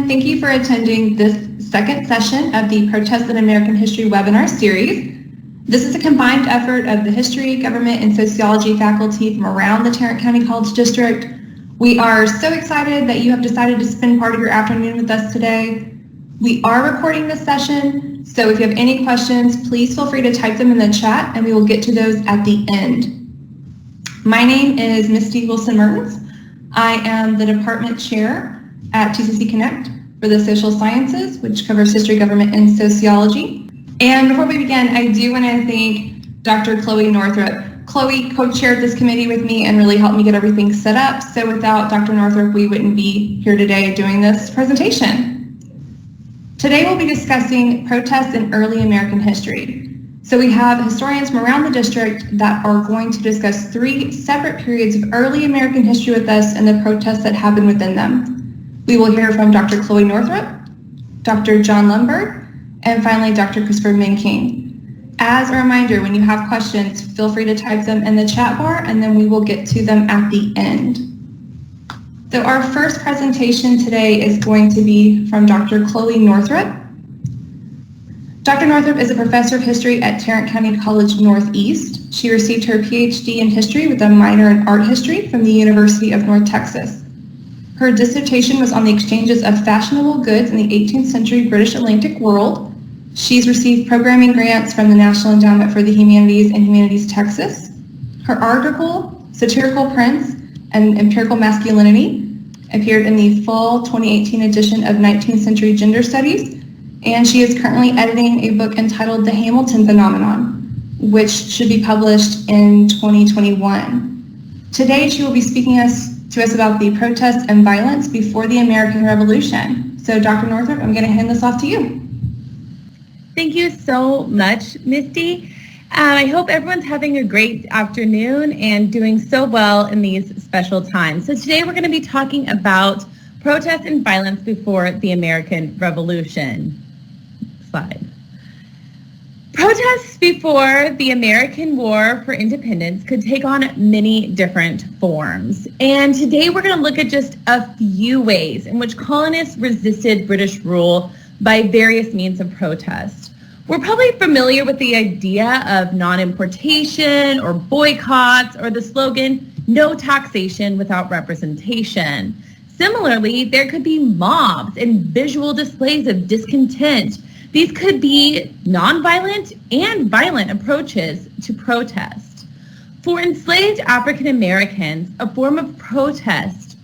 everyone. Thank you for attending this second session of the Protests in American History webinar series. This is a combined effort of the History, Government, and Sociology faculty from around the Tarrant County College District. We are so excited that you have decided to spend part of your afternoon with us today. We are recording this session, so if you have any questions, please feel free to type them in the chat and we will get to those at the end. My name is Misty Wilson-Mertens. I am the department chair at TCC Connect for the Social Sciences, which covers history, government, and sociology. And before we begin, I do want to thank Dr. Chloe Northrop. Chloe co-chaired this committee with me and really helped me get everything set up. So without Dr. Northrop, we wouldn't be here today doing this presentation. Today we'll be discussing protests in early American history. So we have historians from around the district that are going to discuss 3 separate periods of early American history with us and the protests that happened within them. We will hear from Dr. Chloe Northrop, Dr. John Lundberg, and finally Dr. Christopher Menking. As a reminder, when you have questions, feel free to type them in the chat bar and then we will get to them at the end. So our first presentation today is going to be from Dr. Chloe Northrop. Dr. Northrop is a professor of history at Tarrant County College Northeast. She received her PhD in history with a minor in art history from the University of North Texas. Her dissertation was on the exchanges of fashionable goods in the 18th century British Atlantic world. She's received programming grants from the National Endowment for the Humanities and Humanities Texas. Her article, Satirical Prints and Empirical Masculinity, appeared in the fall 2018 edition of 19th Century Gender Studies, and she is currently editing a book entitled The Hamilton Phenomenon, which should be published in 2021. Today, she will be speaking to us about the protests and violence before the American Revolution. So, Dr. Northrop, I'm going to hand this off to you. Thank you so much, Misty. I hope everyone's having a great afternoon and doing so well in these special times. So today we're going to be talking about protests and violence before the American Revolution. Slide. Protests before the American War for Independence could take on many different forms. And today we're going to look at just a few ways in which colonists resisted British rule by various means of protest. We're probably familiar with the idea of non-importation or boycotts or the slogan, no taxation without representation. Similarly, there could be mobs and visual displays of discontent. These could be nonviolent and violent approaches to protest. For enslaved African Americans, a form of protest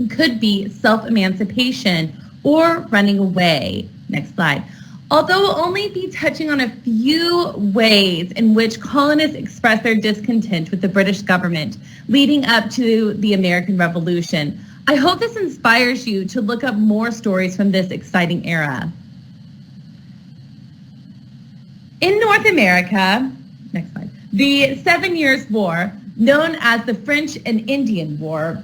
could be self-emancipation or running away. Next slide. Although we'll only be touching on a few ways in which colonists expressed their discontent with the British government leading up to the American Revolution, I hope this inspires you to look up more stories from this exciting era. In North America, next slide, the 7 Years' War, known as the French and Indian War,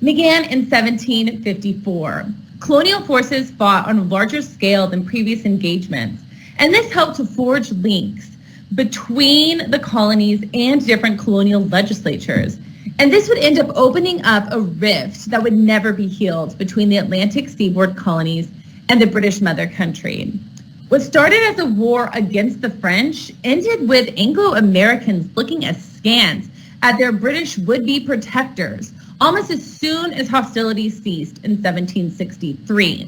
began in 1754. Colonial forces fought on a larger scale than previous engagements, and this helped to forge links between the colonies and different colonial legislatures. And this would end up opening up a rift that would never be healed between the Atlantic seaboard colonies and the British mother country. What started as a war against the French ended with Anglo-Americans looking askance at their British would-be protectors almost as soon as hostilities ceased in 1763.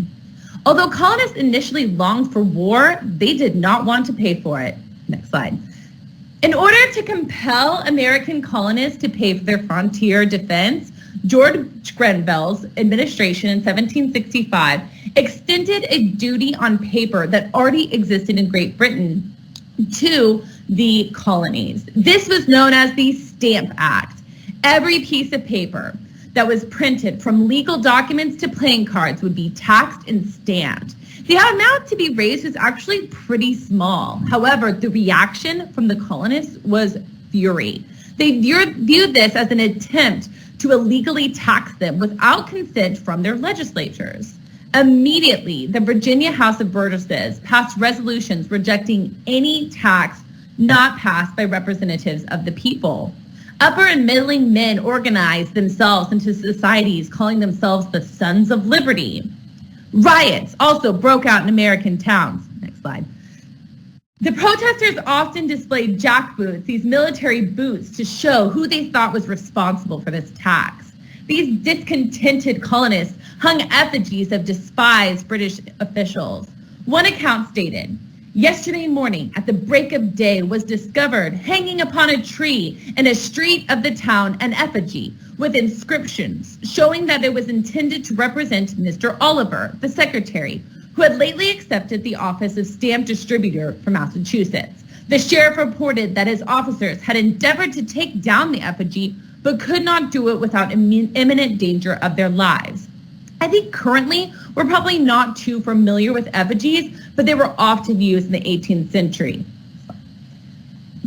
Although colonists initially longed for war, they did not want to pay for it. Next slide. In order to compel American colonists to pay for their frontier defense, George Grenville's administration in 1765 extended a duty on paper that already existed in Great Britain to the colonies. This was known as the Stamp Act. Every piece of paper that was printed, from legal documents to playing cards, would be taxed and stamped. The amount to be raised was actually pretty small. However, the reaction from the colonists was fury. They viewed this as an attempt to illegally tax them without consent from their legislatures. Immediately, the Virginia House of Burgesses passed resolutions rejecting any tax not passed by representatives of the people. Upper and middling men organized themselves into societies calling themselves the Sons of Liberty. Riots also broke out in American towns. Next slide. The protesters often displayed jackboots, these military boots, to show who they thought was responsible for this tax. These discontented colonists hung effigies of despised British officials. One account stated, "Yesterday morning, at the break of day, was discovered hanging upon a tree in a street of the town an effigy with inscriptions showing that it was intended to represent Mr. Oliver, the secretary, who had lately accepted the office of stamp distributor for Massachusetts. The sheriff reported that his officers had endeavored to take down the effigy, but could not do it without imminent danger of their lives." I think currently we're probably not too familiar with effigies, but they were often used in the 18th century.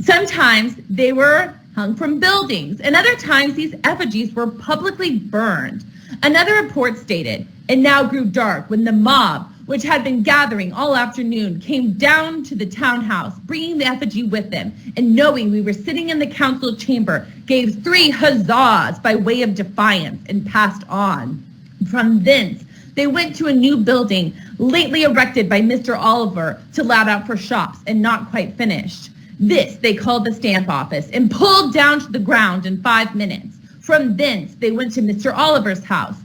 Sometimes they were hung from buildings, and other times these effigies were publicly burned. Another report stated, "It now grew dark when the mob, which had been gathering all afternoon, came down to the townhouse, bringing the effigy with them, and knowing we were sitting in the council chamber, gave 3 huzzahs by way of defiance and passed on. From thence, they went to a new building lately erected by Mr. Oliver to let out for shops and not quite finished. This they called the stamp office and pulled down to the ground in 5 minutes. From thence, they went to Mr. Oliver's house,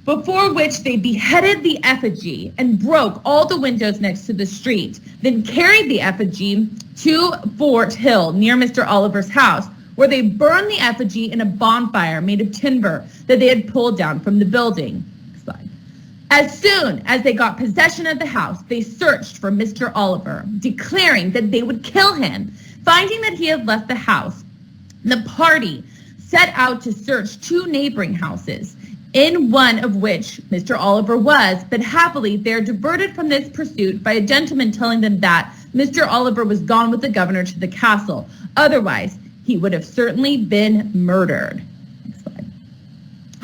before which they beheaded the effigy and broke all the windows next to the street, then carried the effigy to Fort Hill near Mr. Oliver's house, where they burned the effigy in a bonfire made of timber that they had pulled down from the building." Next slide. "As soon as they got possession of the house, they searched for Mr. Oliver, declaring that they would kill him. Finding that he had left the house, the party set out to search 2 neighboring houses, in one of which Mr. Oliver was, but happily they are diverted from this pursuit by a gentleman telling them that Mr. Oliver was gone with the governor to the castle. Otherwise, he would have certainly been murdered." Next slide.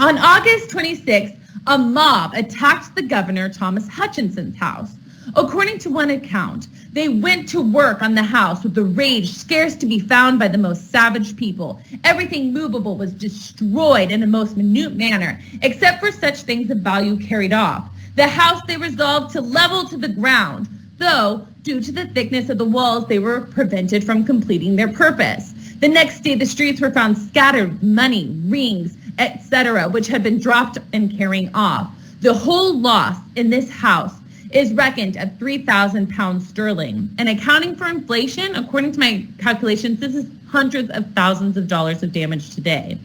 On August 26th, a mob attacked the governor Thomas Hutchinson's house. According to one account, they went to work on the house with a rage scarce to be found by the most savage people. Everything movable was destroyed in a most minute manner, except for such things of value carried off. The house they resolved to level to the ground, though, due to the thickness of the walls, they were prevented from completing their purpose. The next day, the streets were found scattered with money, rings, etc., which had been dropped and carrying off. The whole loss in this house is reckoned at £3,000 sterling. And accounting for inflation, according to my calculations, this is hundreds of thousands of dollars of damage today.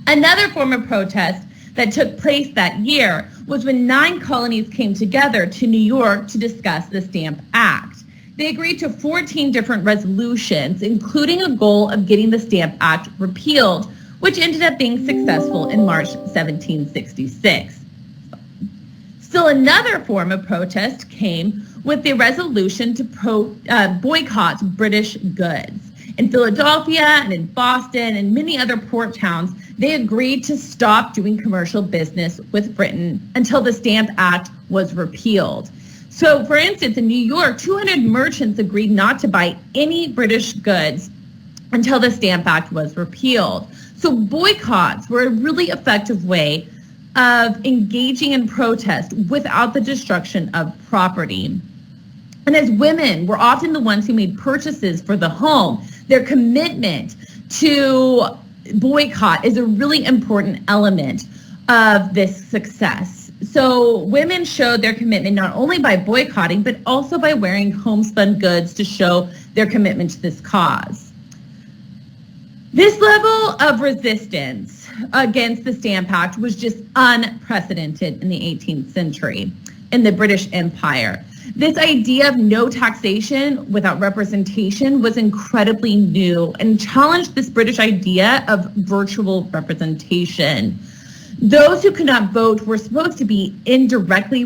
Another form of protest that took place that year was when 9 colonies came together to New York to discuss the Stamp Act. They agreed to 14 different resolutions, including a goal of getting the Stamp Act repealed, which ended up being successful in March 1766. Still another form of protest came with the resolution to boycott British goods. In Philadelphia and in Boston and many other port towns, they agreed to stop doing commercial business with Britain until the Stamp Act was repealed. So, for instance, in New York, 200 merchants agreed not to buy any British goods until the Stamp Act was repealed. So boycotts were a really effective way of engaging in protest without the destruction of property. And as women were often the ones who made purchases for the home, their commitment to boycott is a really important element of this success. So women showed their commitment not only by boycotting, but also by wearing homespun goods to show their commitment to this cause. This level of resistance against the Stamp Act was just unprecedented in the 18th century in the British Empire. This idea of no taxation without representation was incredibly new and challenged this British idea of virtual representation. Those who could not vote were supposed to be indirectly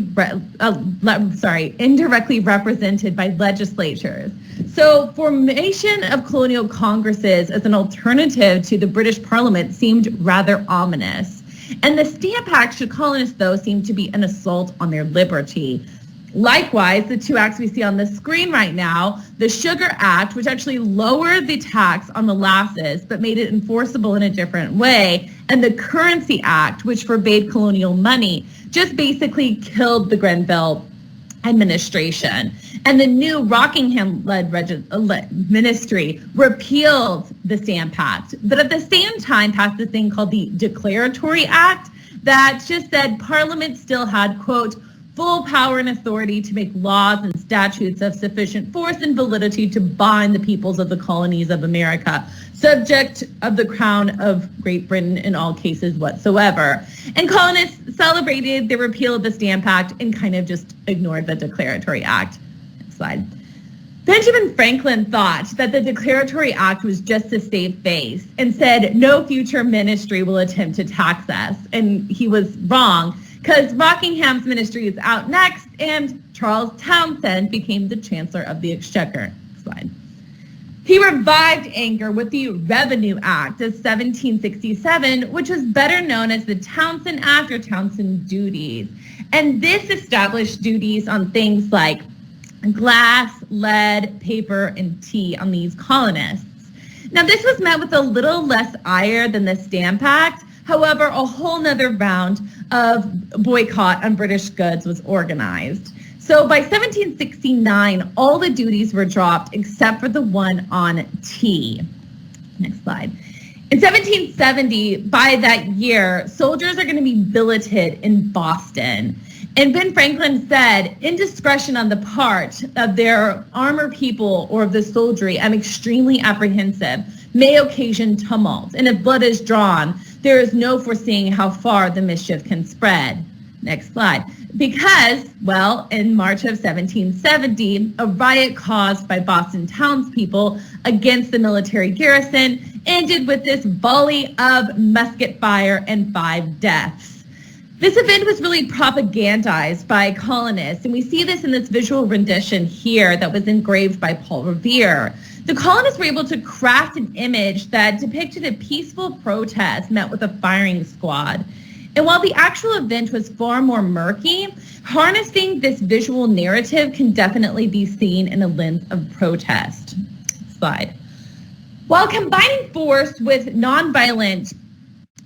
represented by legislatures. So formation of colonial congresses as an alternative to the British Parliament seemed rather ominous. And the Stamp Act to colonists, though, seemed to be an assault on their liberty. Likewise, the 2 acts we see on the screen right now, the Sugar Act, which actually lowered the tax on molasses but made it enforceable in a different way, And the Currency Act, which forbade colonial money, just basically killed the Grenville administration. And the new Rockingham-led ministry repealed the Stamp Act, but at the same time passed a thing called the Declaratory Act that just said Parliament still had, quote, full power and authority to make laws and statutes of sufficient force and validity to bind the peoples of the colonies of America, subject of the crown of Great Britain in all cases whatsoever. And colonists celebrated the repeal of the Stamp Act and kind of just ignored the Declaratory Act. Next slide. Benjamin Franklin thought that the Declaratory Act was just to save face and said no future ministry will attempt to tax us. And he was wrong, because Rockingham's ministry is out next, and Charles Townshend became the Chancellor of the Exchequer. Next slide. He revived anger with the Revenue Act of 1767, which was better known as the Townshend Act or Townshend Duties. And this established duties on things like glass, lead, paper, and tea on these colonists. Now, this was met with a little less ire than the Stamp Act. However, a whole nother round of boycott on British goods was organized. So by 1769, all the duties were dropped except for the one on tea. Next slide. In 1770, by that year, soldiers are going to be billeted in Boston. And Ben Franklin said, indiscretion on the part of their armored people or of the soldiery, I'm extremely apprehensive, may occasion tumult. And if blood is drawn, there is no foreseeing how far the mischief can spread. Next slide. Because, well, in March of 1770, a riot caused by Boston townspeople against the military garrison ended with this volley of musket fire and 5 deaths. This event was really propagandized by colonists, and we see this in this visual rendition here that was engraved by Paul Revere. The colonists were able to craft an image that depicted a peaceful protest met with a firing squad. And while the actual event was far more murky, harnessing this visual narrative can definitely be seen in a lens of protest. Slide. While combining force with nonviolent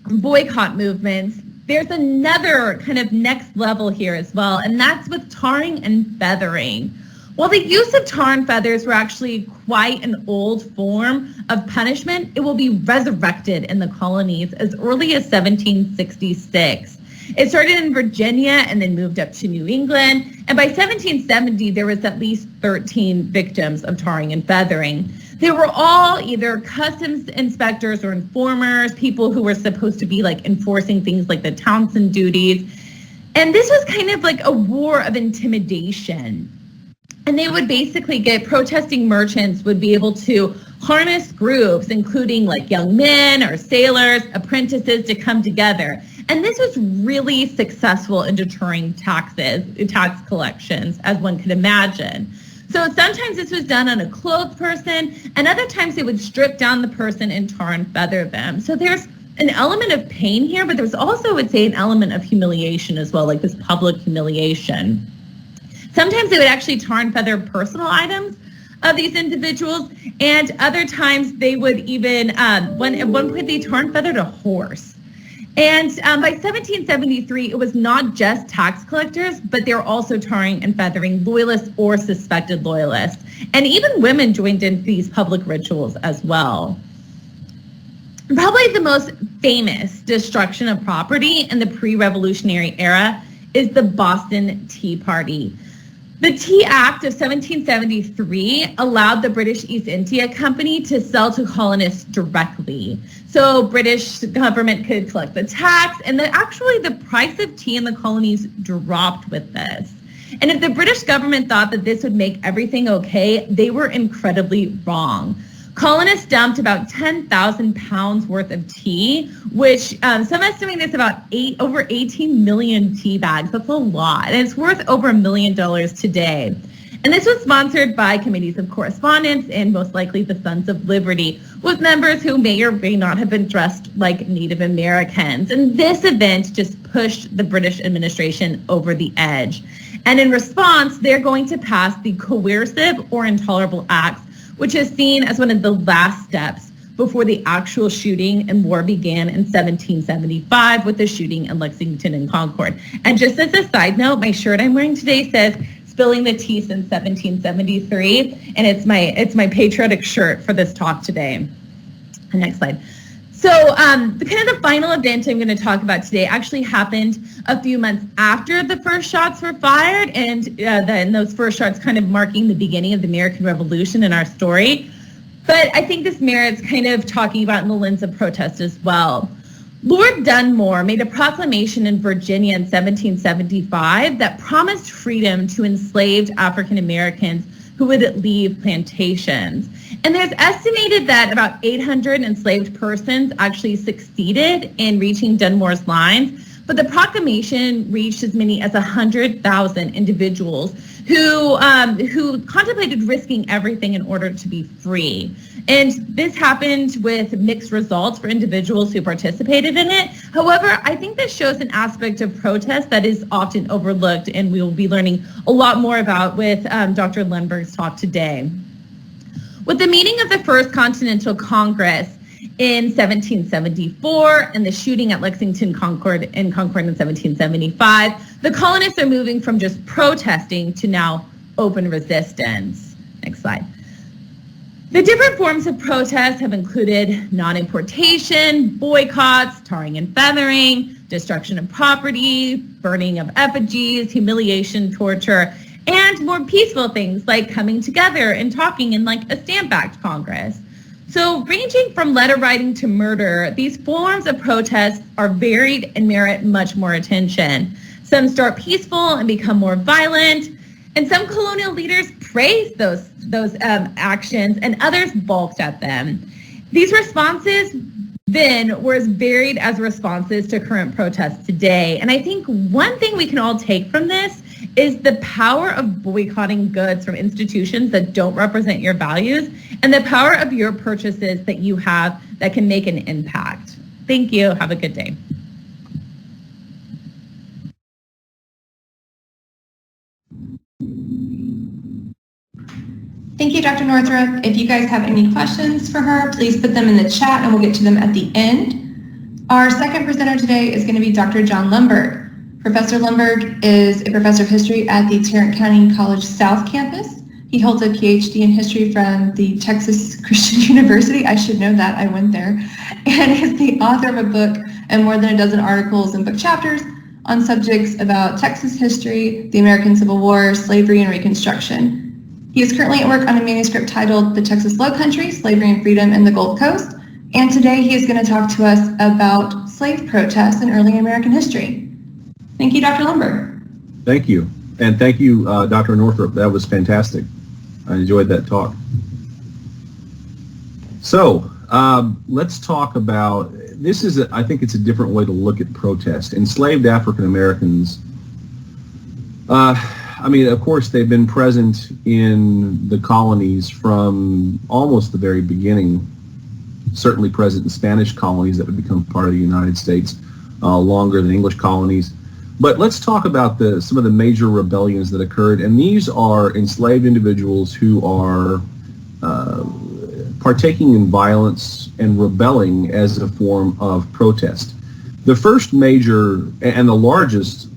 boycott movements, there's another kind of next level here as well, and that's with tarring and feathering. While the use of tar and feathers were actually quite an old form of punishment, it will be resurrected in the colonies as early as 1766. It started in Virginia and then moved up to New England. And by 1770, there was at least 13 victims of tarring and feathering. They were all either customs inspectors or informers, people who were supposed to be like enforcing things like the Townshend duties. And this was kind of like a war of intimidation. And they would basically get protesting merchants would be able to harness groups, including like young men or sailors, apprentices to come together. And this was really successful in deterring tax collections, as one could imagine. So sometimes this was done on a clothed person, and other times they would strip down the person and tar and feather them. So there's an element of pain here, but there's also, I would say, an element of humiliation as well, like this public humiliation. Sometimes they would actually tar and feather personal items of these individuals, and other times they would even, at one point they tar and feathered a horse. And by 1773, it was not just tax collectors, but they were also tarring and feathering loyalists or suspected loyalists. And even women joined in these public rituals as well. Probably the most famous destruction of property in the pre-revolutionary era is the Boston Tea Party. The Tea Act of 1773 allowed the British East India Company to sell to colonists directly. So British government could collect the tax, and actually the price of tea in the colonies dropped with this. And if the British government thought that this would make everything okay, they were incredibly wrong. Colonists dumped about 10,000 pounds worth of tea, which some estimate is about over 18 million tea bags. That's a lot, and it's worth over $1 million today. And this was sponsored by committees of correspondence and most likely the Sons of Liberty, with members who may or may not have been dressed like Native Americans. And this event just pushed the British administration over the edge. And in response, they're going to pass the Coercive or Intolerable Acts, which is seen as one of the last steps before the actual shooting and war began in 1775 with the shooting in Lexington and Concord. And just as a side note, my shirt I'm wearing today says spilling the tea since 1773, and it's my patriotic shirt for this talk today. The next slide. So the final event I'm going to talk about today actually happened a few months after the first shots were fired, and then those first shots kind of marking the beginning of the American Revolution in our story. But I think this merits kind of talking about in the lens of protest as well. Lord Dunmore made a proclamation in Virginia in 1775 that promised freedom to enslaved African Americans who would leave plantations. And there's estimated that about 800 enslaved persons actually succeeded in reaching Dunmore's lines, but the proclamation reached as many as 100,000 individuals who contemplated risking everything in order to be free. And this happened with mixed results for individuals who participated in it. However, I think this shows an aspect of protest that is often overlooked, and we will be learning a lot more about with Dr. Lundberg's talk today. With the meeting of the First Continental Congress in 1774 and the shooting at Lexington Concord in 1775, the colonists are moving from just protesting to now open resistance. Next slide. The different forms of protest have included non-importation, boycotts, tarring and feathering, destruction of property, burning of effigies, humiliation, torture, and more peaceful things like coming together and talking in like a Stamp Act Congress. So ranging from letter writing to murder, these forms of protest are varied and merit much more attention. Some start peaceful and become more violent, and some colonial leaders praised those actions and others balked at them. These responses then were as varied as responses to current protests today. And I think one thing we can all take from this is the power of boycotting goods from institutions that don't represent your values and the power of your purchases that you have that can make an impact. Thank you. Have a good day. Thank you, Dr. Northrop. If you guys have any questions for her, please put them in the chat and we'll get to them at the end. Our second presenter today is going to be Dr. John Lundberg. Professor Lundberg is a professor of history at the Tarrant County College South Campus. He holds a PhD in history from the Texas Christian University. I should know that, I went there. And is the author of a book and more than a dozen articles and book chapters on subjects about Texas history, the American Civil War, slavery, and Reconstruction. He is currently at work on a manuscript titled The Texas Lowcountry, Slavery and Freedom in the Gulf Coast. And today he is going to talk to us about slave protests in early American history. Thank you, Dr. Lundberg. Thank you. And thank you, Dr. Northrop. That was fantastic. I enjoyed that talk. So let's talk about, I think it's a different way to look at protest. Enslaved African Americans, of course, they've been present in the colonies from almost the very beginning, certainly present in Spanish colonies that would become part of the United States longer than English colonies. But let's talk about some of the major rebellions that occurred, and these are enslaved individuals who are partaking in violence and rebelling as a form of protest. The first major and the largest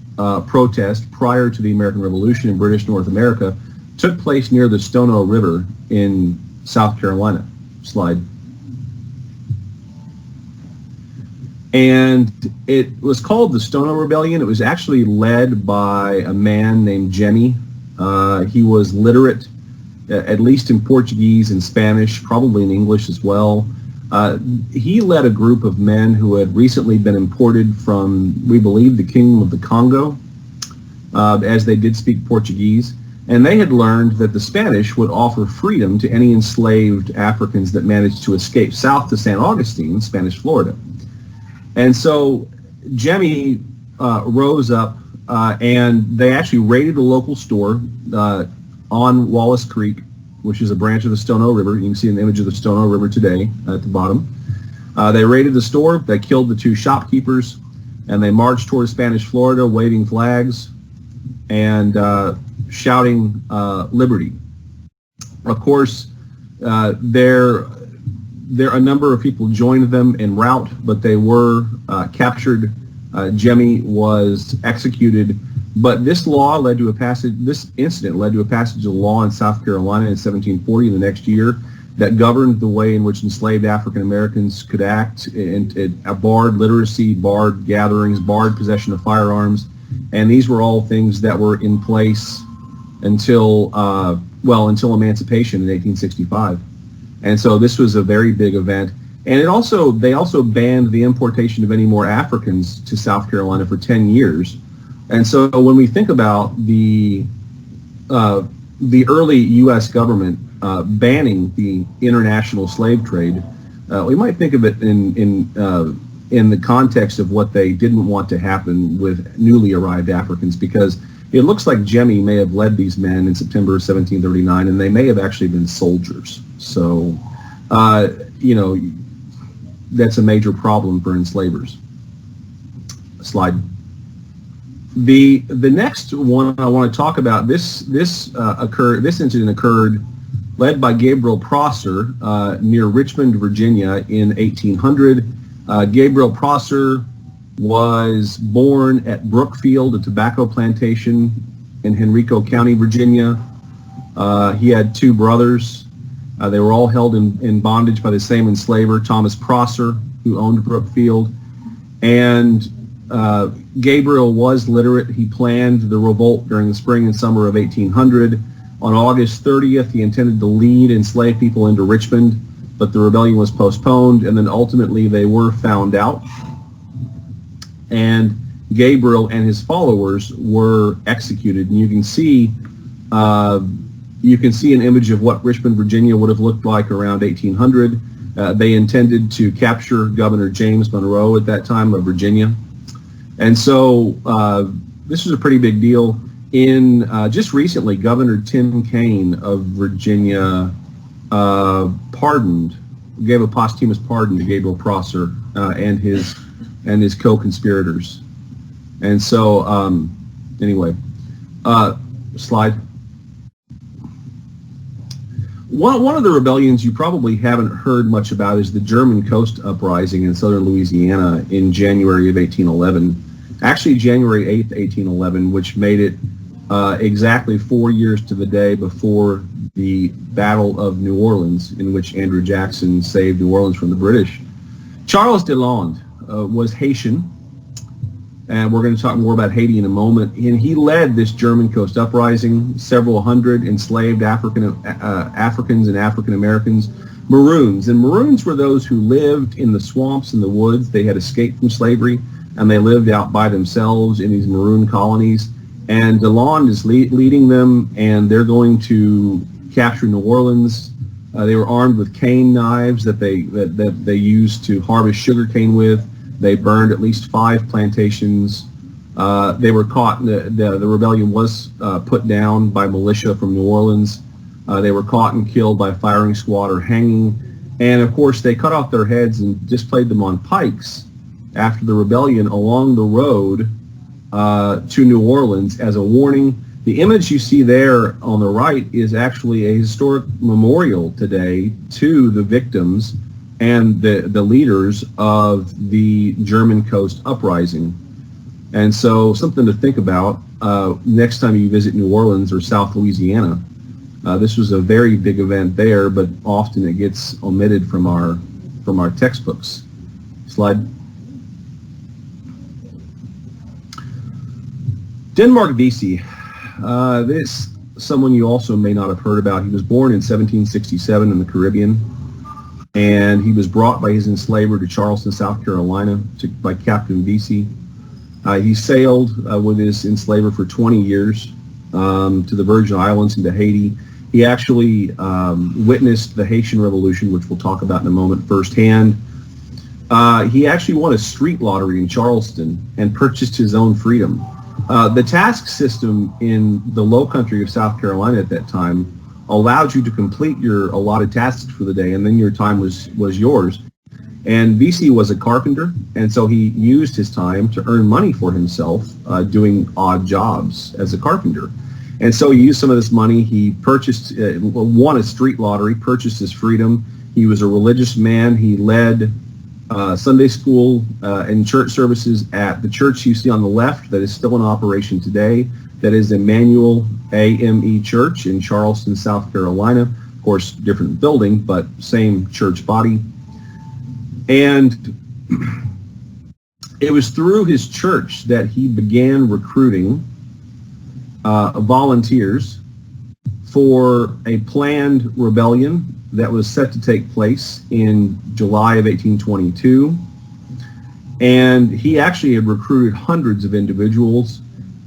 protest prior to the American Revolution in British North America took place near the Stono River in South Carolina. Slide. And it was called the Stono Rebellion. It was actually led by a man named Jemmy. He was literate, at least in Portuguese and Spanish, probably in English as well. He led a group of men who had recently been imported from, we believe, the Kingdom of the Congo, as they did speak Portuguese. And they had learned that the Spanish would offer freedom to any enslaved Africans that managed to escape south to San Augustine, Spanish Florida. And so Jemmy rose up and they actually raided a local store on Wallace Creek, which is a branch of the Stono River. You can see an image of the Stono River today at the bottom. They raided the store, they killed the two shopkeepers, and they marched toward Spanish Florida waving flags and shouting liberty. Of course, their a number of people joined them en route, but they were captured. Jemmy was executed, but this incident led to a passage of law in South Carolina in 1740, the next year, that governed the way in which enslaved African Americans could act. It barred literacy, barred gatherings, barred possession of firearms, and these were all things that were in place until emancipation in 1865. And so this was a very big event. And they also banned the importation of any more Africans to South Carolina for 10 years. And so when we think about the early U.S. government banning the international slave trade, we might think of it in the context of what they didn't want to happen with newly arrived Africans, because it looks like Jemmy may have led these men in September 1739, and they may have actually been soldiers. So, that's a major problem for enslavers. Slide. The next one I want to talk about, this incident occurred led by Gabriel Prosser near Richmond, Virginia in 1800. Gabriel Prosser was born at Brookfield, a tobacco plantation in Henrico County, Virginia. He had two brothers. They were all held in bondage by the same enslaver, Thomas Prosser, who owned Brookfield. And Gabriel was literate. He planned the revolt during the spring and summer of 1800. On August 30th, he intended to lead enslaved people into Richmond, but the rebellion was postponed, and then ultimately they were found out. And Gabriel and his followers were executed. And you can see an image of what Richmond, Virginia would have looked like around 1800. They intended to capture Governor James Monroe at that time of Virginia. And so this was a pretty big deal. Just recently, Governor Tim Kaine of Virginia gave a posthumous pardon to Gabriel Prosser and his co-conspirators. And so, anyway, slide. One of the rebellions you probably haven't heard much about is the German Coast Uprising in southern Louisiana in January of 1811. Actually, January 8th, 1811, which made it exactly 4 years to the day before the Battle of New Orleans, in which Andrew Jackson saved New Orleans from the British. Charles Deslandes was Haitian, and we're going to talk more about Haiti in a moment. And he led this German Coast Uprising. Several hundred enslaved Africans and African Americans, Maroons. And Maroons were those who lived in the swamps and the woods. They had escaped from slavery, and they lived out by themselves in these Maroon colonies. And Deslandes is leading them, and they're going to capture New Orleans. They were armed with cane knives that they used to harvest sugar cane with. They burned at least 5 plantations. They were caught. The rebellion was put down by militia from New Orleans. They were caught and killed by firing squad or hanging. And of course, they cut off their heads and displayed them on pikes after the rebellion along the road to New Orleans as a warning. The image you see there on the right is actually a historic memorial today to the victims and the leaders of the German Coast Uprising. And so something to think about next time you visit New Orleans or South Louisiana. This was a very big event there, but often it gets omitted from our textbooks. Slide. Denmark Vesey. This someone you also may not have heard about. He was born in 1767 in the Caribbean, and he was brought by his enslaver to Charleston, South Carolina, by Captain Vesey. He sailed with his enslaver for 20 years to the Virgin Islands and to Haiti. He actually witnessed the Haitian Revolution, which we'll talk about in a moment, firsthand. He actually won a street lottery in Charleston and purchased his own freedom. The task system in the low country of South Carolina at that time allowed you to complete your allotted tasks for the day, and then your time was yours. And Vesey was a carpenter, and so he used his time to earn money for himself doing odd jobs as a carpenter. And so he used some of this money. He purchased, won a street lottery, purchased his freedom. He was a religious man. He led Sunday school and church services at the church you see on the left that is still in operation today. That is Emmanuel AME Church in Charleston, South Carolina. Of course, different building, but same church body. And it was through his church that he began recruiting volunteers for a planned rebellion that was set to take place in July of 1822. And he actually had recruited hundreds of individuals,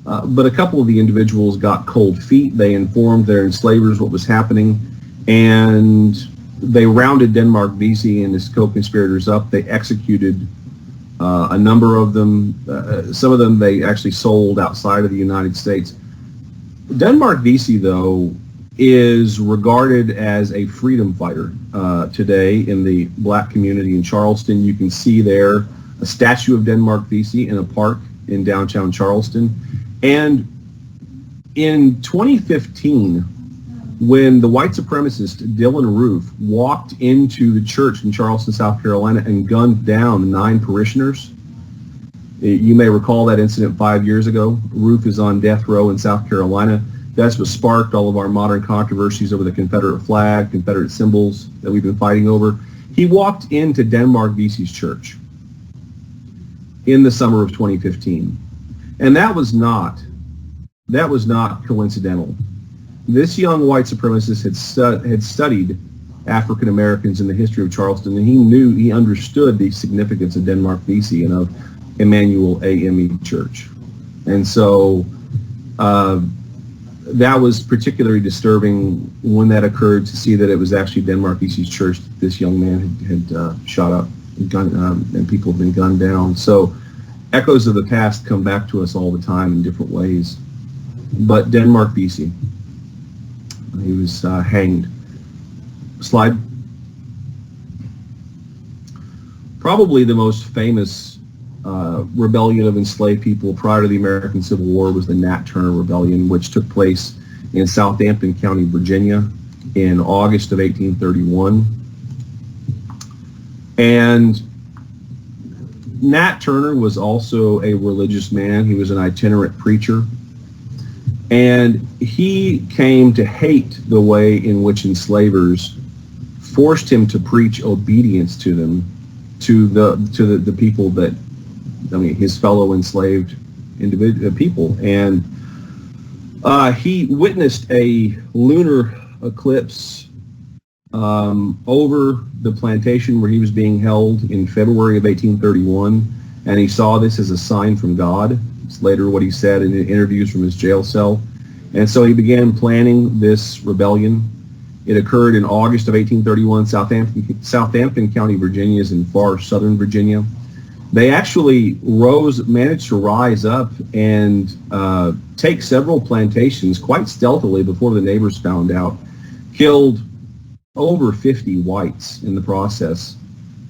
but a couple of the individuals got cold feet. They informed their enslavers what was happening, and they rounded Denmark Vesey and his co-conspirators up. They executed a number of them. Some of them they actually sold outside of the United States. Denmark Vesey, though, is regarded as a freedom fighter today in the black community in Charleston. You can see there a statue of Denmark Vesey in a park in downtown Charleston. And in 2015, when the white supremacist Dylan Roof walked into the church in Charleston, South Carolina, and gunned down 9 parishioners, you may recall that incident 5 years ago. Roof is on death row in South Carolina. That's what sparked all of our modern controversies over the Confederate flag, Confederate symbols that we've been fighting over. He walked into Denmark Vesey's church in the summer of 2015. And that was not coincidental. This young white supremacist had studied African Americans in the history of Charleston, and he understood the significance of Denmark Vesey and of Emmanuel AME Church. And so that was particularly disturbing when that occurred, to see that it was actually Denmark Vesey's church that this young man had shot up and people have been gunned down. So echoes of the past come back to us all the time in different ways. But Denmark Vesey, he was hanged. Slide. Probably the most famous rebellion of enslaved people prior to the American Civil War was the Nat Turner Rebellion, which took place in Southampton County, Virginia in August of 1831. And Nat Turner was also a religious man. He was an itinerant preacher. And he came to hate the way in which enslavers forced him to preach obedience to them, to the people that, his fellow enslaved people. And he witnessed a lunar eclipse over the plantation where he was being held in February of 1831, and he saw this as a sign from God. It's later what he said in interviews from his jail cell. And so he began planning this rebellion. It occurred in August of 1831. Southampton County, Virginia is in far southern Virginia. They actually managed to rise up and take several plantations quite stealthily before the neighbors found out, killed over 50 whites in the process.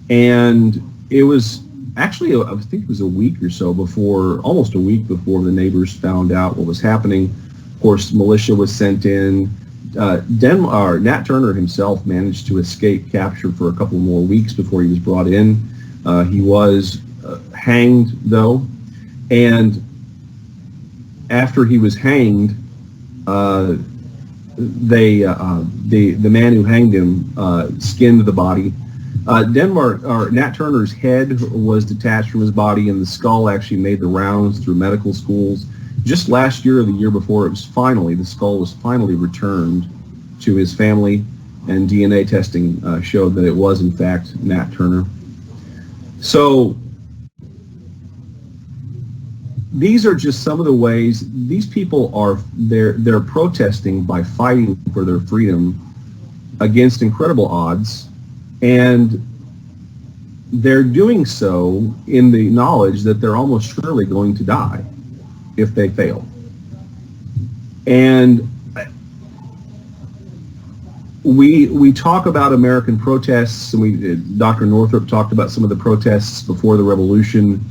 And it was actually, I think it was almost a week before the neighbors found out what was happening. Of course, militia was sent in. Nat Turner himself managed to escape capture for a couple more weeks before he was brought in. He was hanged, though, and after he was hanged, the man who hanged him skinned the body. Nat Turner's head was detached from his body, and the skull actually made the rounds through medical schools. Just last year or the year before, the skull was finally returned to his family, and DNA testing showed that it was in fact Nat Turner. So these are just some of the ways these people they're protesting by fighting for their freedom against incredible odds, and they're doing so in the knowledge that they're almost surely going to die if they fail. And we talk about American protests, and Dr. Northrop talked about some of the protests before the revolution,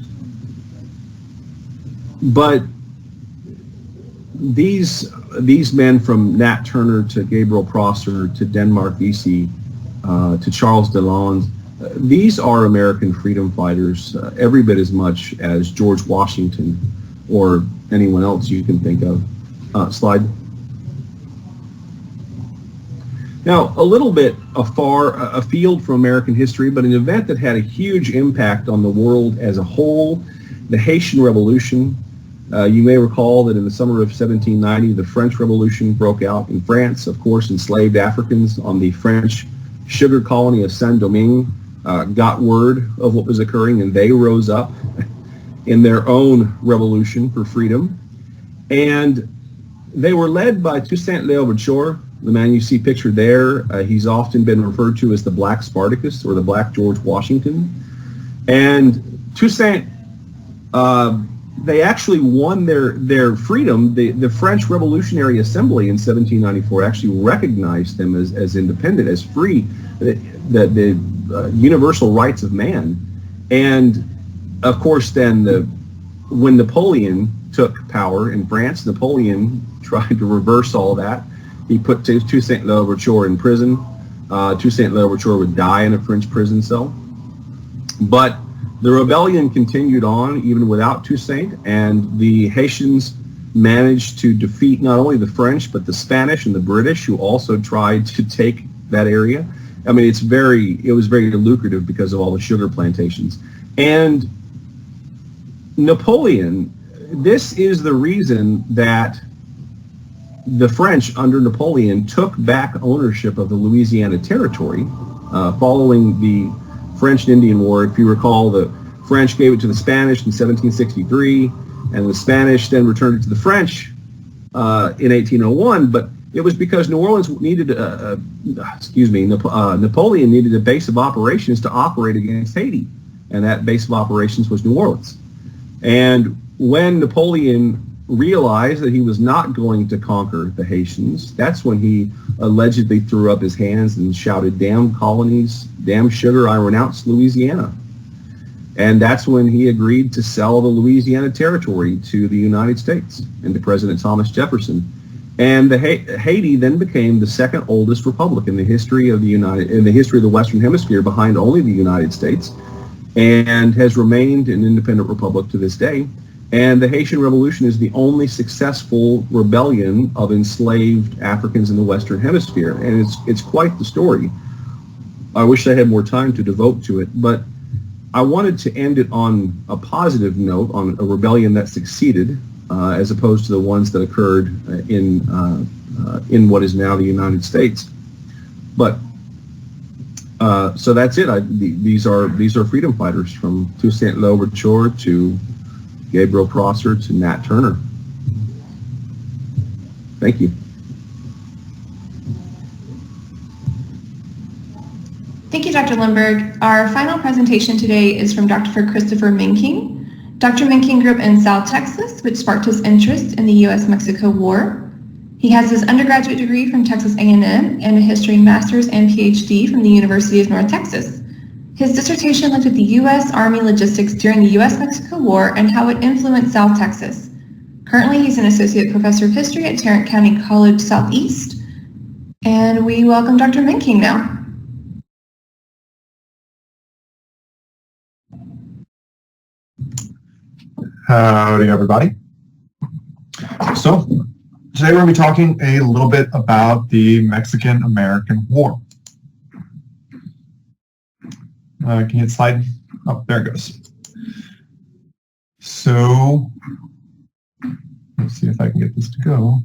but these men, from Nat Turner to Gabriel Prosser to Denmark Vesey, to Charles Delon. These are American freedom fighters every bit as much as George Washington or anyone else you can think of. Slide. Now, a little bit afield from American history, but an event that had a huge impact on the world as a whole, the Haitian Revolution. You may recall that in the summer of 1790, the French Revolution broke out in France. Of course, enslaved Africans on the French sugar colony of Saint-Domingue got word of what was occurring, and they rose up in their own revolution for freedom. And they were led by Toussaint Louverture, the man you see pictured there. He's often been referred to as the Black Spartacus or the Black George Washington. And Toussaint, they actually won their freedom. The French Revolutionary Assembly in 1794 actually recognized them as independent, as free, the universal rights of man. And of course, then when Napoleon took power in France, Napoleon tried to reverse all that. He put Toussaint Louverture in prison. Toussaint Louverture would die in a French prison cell. But the rebellion continued on even without Toussaint, and the Haitians managed to defeat not only the French, but the Spanish and the British, who also tried to take that area. I mean, it was very lucrative because of all the sugar plantations. And Napoleon, this is the reason that the French under Napoleon took back ownership of the Louisiana Territory following the French and Indian War. If you recall, the French gave it to the Spanish in 1763, and the Spanish then returned it to the French in 1801. But it was because New Orleans needed, Napoleon needed a base of operations to operate against Haiti, and that base of operations was New Orleans. And when Napoleon realized that he was not going to conquer the Haitians, that's when he allegedly threw up his hands and shouted, "Damn colonies, damn sugar, I renounce Louisiana." And that's when he agreed to sell the Louisiana Territory to the United States and to President Thomas Jefferson. And Haiti then became the second oldest republic in the history of the Western Hemisphere, behind only the United States, and has remained an independent republic to this day. And the Haitian Revolution is the only successful rebellion of enslaved Africans in the Western Hemisphere. And it's quite the story. I wish I had more time to devote to it, but I wanted to end it on a positive note, on a rebellion that succeeded, as opposed to the ones that occurred in what is now the United States. But so that's it. These are freedom fighters, from Toussaint Louverture to Gabriel Prosser to Nat Turner. Thank you. Thank you, Dr. Lundberg. Our final presentation today is from Dr. Christopher Menking. Dr. Menking grew up in South Texas, which sparked his interest in the U.S.-Mexico War. He has his undergraduate degree from Texas A&M and a history master's and PhD from the University of North Texas. His dissertation looked at the U.S. Army logistics during the U.S.-Mexico War and how it influenced South Texas. Currently, he's an associate professor of history at Tarrant County College Southeast. And we welcome Dr. Menking now. Howdy, everybody. So, today we're going to be talking a little bit about the Mexican-American War. Can you hit slide? Oh, there it goes. So, let's see if I can get this to go.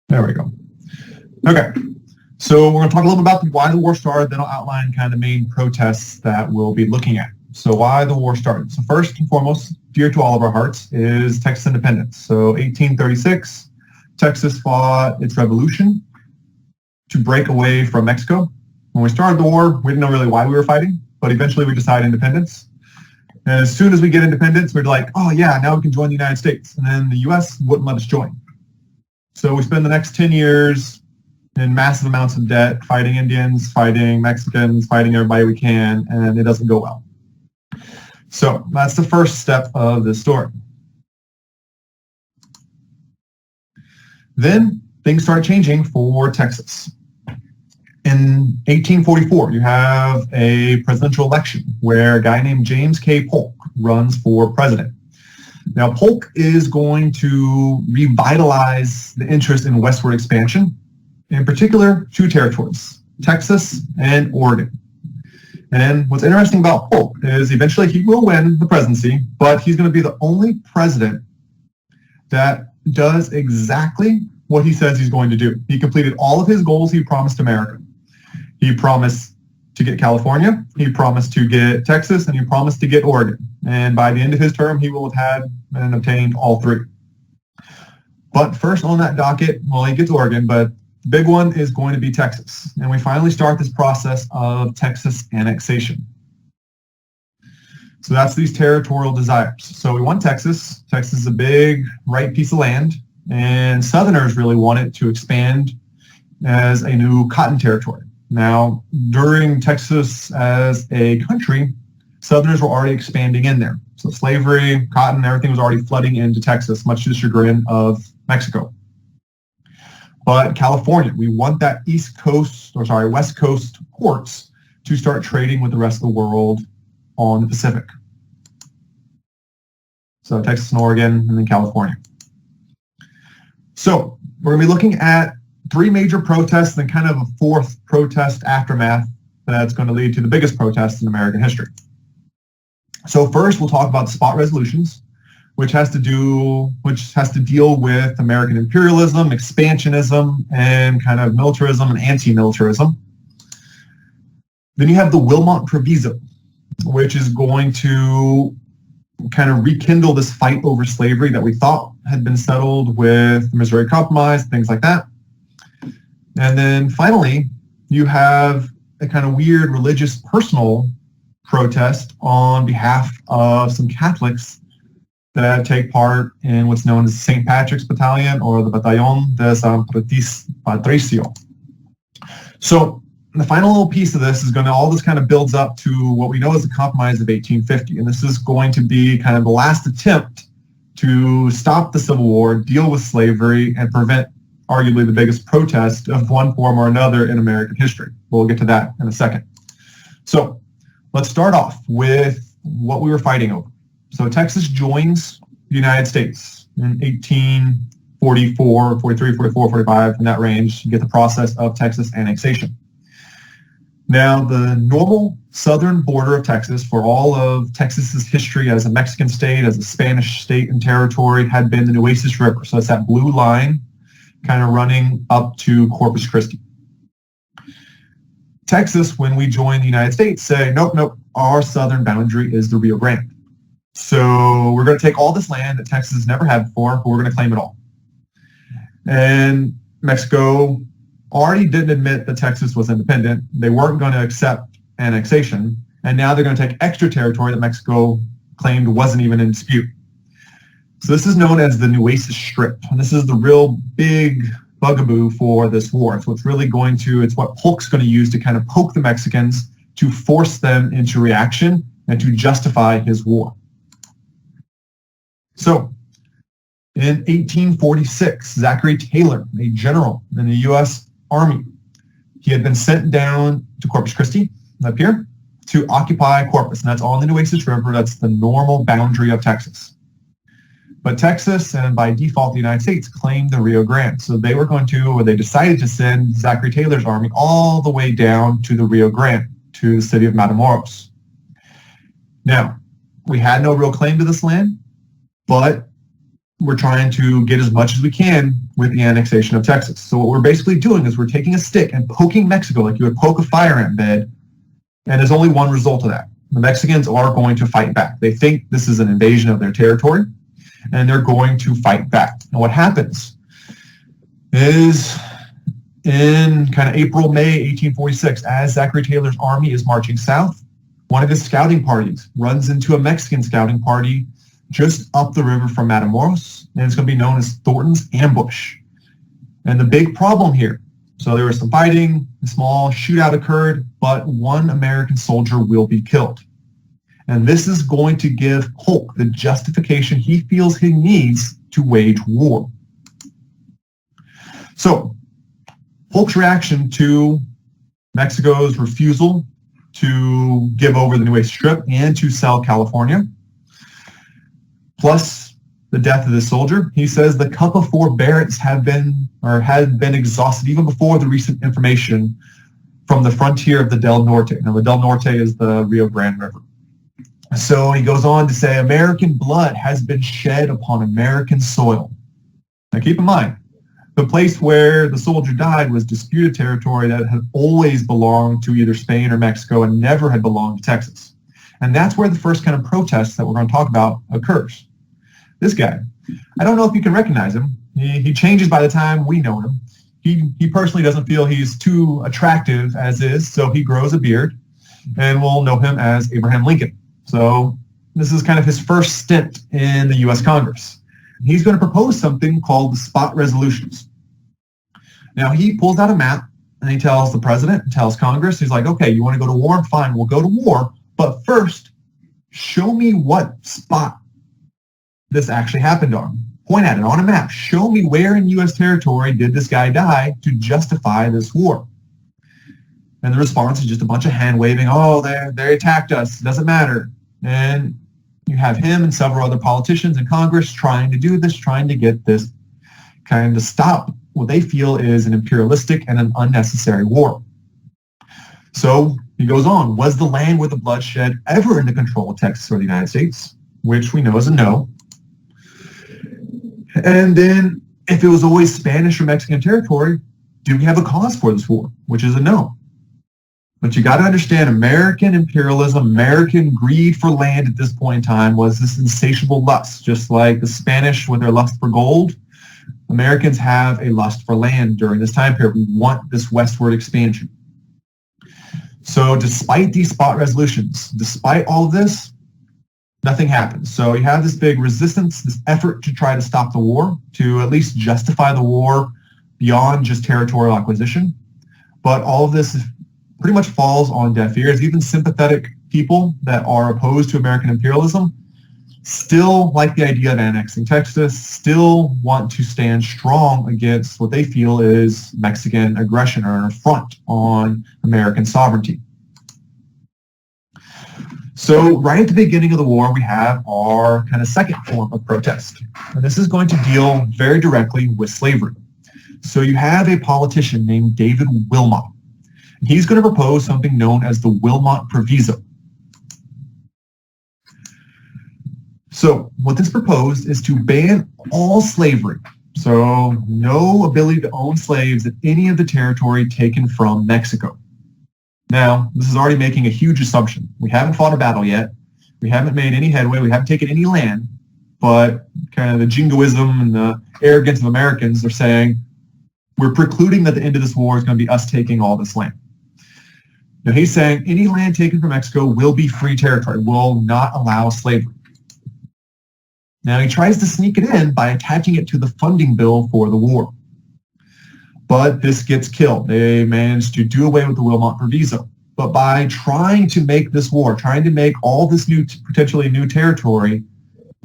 There we go. Okay, so we're going to talk a little bit about why the war started, then I'll outline kind of the main protests that we'll be looking at. So why the war started. So first and foremost, dear to all of our hearts, is Texas independence. So 1836, Texas fought its revolution to break away from Mexico. When we started the war, we didn't know really why we were fighting, but eventually we decided independence. And as soon as we get independence, we're like, oh yeah, now we can join the United States. And then the U.S. wouldn't let us join. So we spend the next 10 years in massive amounts of debt, fighting Indians, fighting Mexicans, fighting everybody we can, and it doesn't go well. So that's the first step of this story. Then things started changing for Texas. In 1844, you have a presidential election where a guy named James K. Polk runs for president. Now, Polk is going to revitalize the interest in westward expansion, in particular, two territories, Texas and Oregon. And what's interesting about Polk is eventually he will win the presidency, but he's going to be the only president that does exactly what he says he's going to do. He completed all of his goals he promised America. He promised to get California, he promised to get Texas, and he promised to get Oregon. And by the end of his term, he will have had and obtained all three. But first on that docket, well, he gets Oregon, but the big one is going to be Texas. And we finally start this process of Texas annexation. So that's these territorial desires. So we want Texas. Texas is a big, right piece of land. And Southerners really want it to expand as a new cotton territory. Now, during Texas as a country, Southerners were already expanding in there. So slavery, cotton, everything was already flooding into Texas, much to the chagrin of Mexico. But California, we want that West Coast ports to start trading with the rest of the world on the Pacific. So Texas and Oregon, and then California. So we're going to be looking at three major protests and kind of a fourth protest aftermath that's going to lead to the biggest protest in American history. So first, we'll talk about spot resolutions, which has to deal with American imperialism, expansionism, and kind of militarism and anti-militarism. Then you have the Wilmot Proviso, which is going to kind of rekindle this fight over slavery that we thought had been settled with the Missouri Compromise, things like that. And then finally, you have a kind of weird religious personal protest on behalf of some Catholics that take part in what's known as St. Patrick's Battalion, or the Batallón de San Patricio. So the final little piece of this is all this kind of builds up to what we know as the Compromise of 1850. And this is going to be kind of the last attempt to stop the Civil War, deal with slavery, and prevent arguably the biggest protest of one form or another in American history. We'll get to that in a second. So let's start off with what we were fighting over. So Texas joins the United States in 1844, 43, 44, 45, in that range. You get the process of Texas annexation. Now, the normal southern border of Texas for all of Texas's history as a Mexican state, as a Spanish state and territory, had been the Nueces River. So it's that blue line kind of running up to Corpus Christi. Texas, when we joined the United States, say, nope, our southern boundary is the Rio Grande. So we're going to take all this land that Texas has never had before, but we're going to claim it all. And Mexico already didn't admit that Texas was independent. They weren't going to accept annexation, and now they're going to take extra territory that Mexico claimed wasn't even in dispute. So this is known as the Nueces Strip, and this is the real big bugaboo for this war. So it's what Polk's going to use to kind of poke the Mexicans to force them into reaction and to justify his war. So in 1846, Zachary Taylor, a general in the U.S. Army, he had been sent down to Corpus Christi, up here, to occupy Corpus, and that's on the Nueces River. That's the normal boundary of Texas. But Texas, and by default the United States, claimed the Rio Grande. So they decided to send Zachary Taylor's army all the way down to the Rio Grande, to the city of Matamoros. Now, we had no real claim to this land, but we're trying to get as much as we can with the annexation of Texas. So what we're basically doing is we're taking a stick and poking Mexico like you would poke a fire ant bed, and there's only one result of that. The Mexicans are going to fight back. They think this is an invasion of their territory, and they're going to fight back. And what happens is in kind of April, May 1846, as Zachary Taylor's army is marching south, one of his scouting parties runs into a Mexican scouting party just up the river from Matamoros, and it's going to be known as Thornton's Ambush. And the big problem here, so there was some fighting, a small shootout occurred, but one American soldier will be killed. And this is going to give Polk the justification he feels he needs to wage war. So Polk's reaction to Mexico's refusal to give over the Niue Strip and to sell California, plus the death of this soldier. He says the cup of forbearance had been exhausted even before the recent information from the frontier of the Del Norte. Now, the Del Norte is the Rio Grande River. So he goes on to say, American blood has been shed upon American soil. Now, keep in mind, the place where the soldier died was disputed territory that had always belonged to either Spain or Mexico and never had belonged to Texas. And that's where the first kind of protest that we're going to talk about occurs. This guy, I don't know if you can recognize him. He changes by the time we know him. He personally doesn't feel he's too attractive as is, so he grows a beard, and we'll know him as Abraham Lincoln. So this is kind of his first stint in the U.S. Congress. He's going to propose something called the spot resolutions. Now, he pulls out a map, and he tells the president, and tells Congress, he's like, okay, you want to go to war? Fine, we'll go to war, but first, show me what spot this actually happened on. Point at it on a map. Show me where in U.S. territory did this guy die to justify this war. And the response is just a bunch of hand-waving. Oh, they attacked us. It doesn't matter. And you have him and several other politicians in Congress trying to do this, trying to get this kind of stop what they feel is an imperialistic and an unnecessary war. So he goes on. Was the land with the bloodshed ever in the control of Texas or the United States? Which we know is a no. And then, if it was always Spanish or Mexican territory, do we have a cause for this war? Which is a no. But you got to understand, American imperialism, American greed for land at this point in time was this insatiable lust. Just like the Spanish with their lust for gold, Americans have a lust for land during this time period. We want this westward expansion. So despite these spot resolutions, despite all of this, nothing happens. So you have this big resistance, this effort to try to stop the war, to at least justify the war beyond just territorial acquisition. But all of this pretty much falls on deaf ears. Even sympathetic people that are opposed to American imperialism still like the idea of annexing Texas, still want to stand strong against what they feel is Mexican aggression or an affront on American sovereignty. So right at the beginning of the war, we have our kind of second form of protest. And this is going to deal very directly with slavery. So you have a politician named David Wilmot. He's going to propose something known as the Wilmot Proviso. So what this proposed is to ban all slavery. So no ability to own slaves in any of the territory taken from Mexico. Now, this is already making a huge assumption. We haven't fought a battle yet. We haven't made any headway. We haven't taken any land. But kind of the jingoism and the arrogance of Americans are saying, we're precluding that the end of this war is going to be us taking all this land. Now, he's saying any land taken from Mexico will be free territory, will not allow slavery. Now, he tries to sneak it in by attaching it to the funding bill for the war. But this gets killed. They managed to do away with the Wilmot Proviso. But by trying to make this war, trying to make all this new, potentially new territory